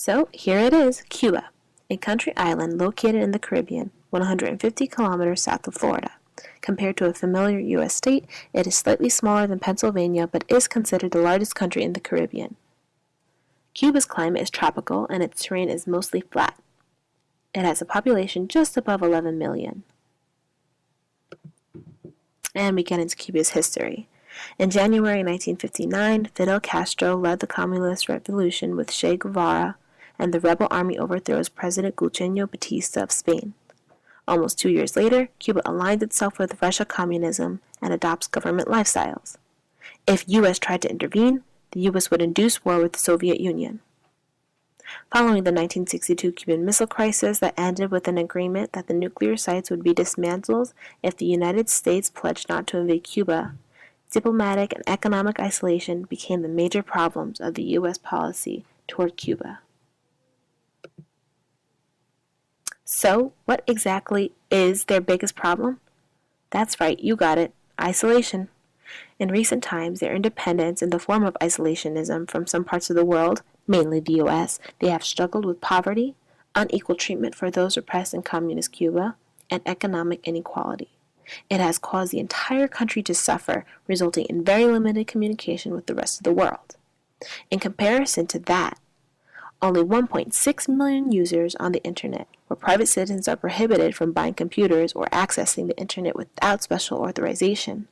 So here it is, Cuba, a country island located in the Caribbean, 150 kilometers south of Florida. Compared to a familiar U.S. state, it is slightly smaller than Pennsylvania, but is considered the largest country in the Caribbean. Cuba's climate is tropical, and its terrain is mostly flat. It has a population just above 11 million. And we get into Cuba's history. In January 1959, Fidel Castro led the communist revolution with Che Guevara, and the rebel army overthrows President Fulgencio Batista of Spain. Almost 2 years later, Cuba aligns itself with Russia communism and adopts government lifestyles. If U.S. tried to intervene, the U.S. would induce war with the Soviet Union. Following the 1962 Cuban Missile Crisis that ended with an agreement that the nuclear sites would be dismantled if the United States pledged not to invade Cuba, diplomatic and economic isolation became the major problems of the U.S. policy toward Cuba. So, what exactly is their biggest problem? That's right, you got it, isolation. In recent times, their independence in the form of isolationism from some parts of the world, mainly the U.S., they have struggled with poverty, unequal treatment for those oppressed in communist Cuba, and economic inequality. It has caused the entire country to suffer, resulting in very limited communication with the rest of the world. In comparison to that, only 1.6 million users on the internet, where private citizens are prohibited from buying computers or accessing the internet without special authorization,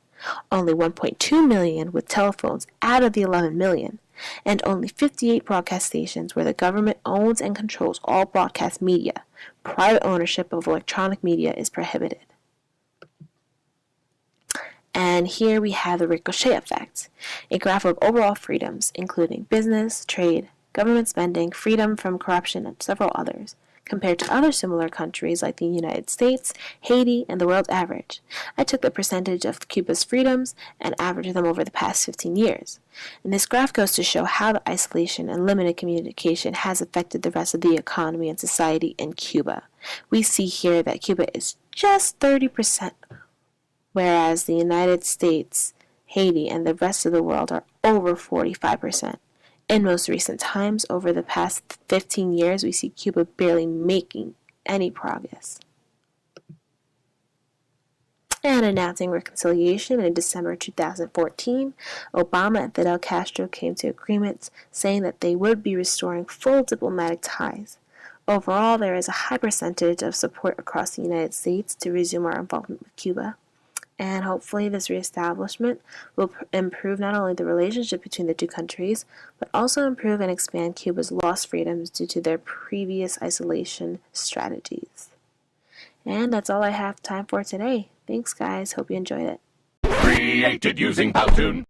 only 1.2 million with telephones out of the 11 million, and only 58 broadcast stations where the government owns and controls all broadcast media. Private ownership of electronic media is prohibited. And here we have the ricochet effect, a graph of overall freedoms, including business, trade, government spending, freedom from corruption, and several others, compared to other similar countries like the United States, Haiti, and the world average. I took the percentage of Cuba's freedoms and averaged them over the past 15 years. And this graph goes to show how the isolation and limited communication has affected the rest of the economy and society in Cuba. We see here that Cuba is just 30%, whereas the United States, Haiti, and the rest of the world are over 45%. In most recent times, over the past 15 years, we see Cuba barely making any progress. And announcing reconciliation in December 2014, Obama and Fidel Castro came to agreements saying that they would be restoring full diplomatic ties. Overall, there is a high percentage of support across the United States to resume our involvement with Cuba. And hopefully this reestablishment will improve not only the relationship between the two countries, but also improve and expand Cuba's lost freedoms due to their previous isolation strategies. And that's all I have time for today. Thanks, guys. Hope you enjoyed it. Created using Powtoon.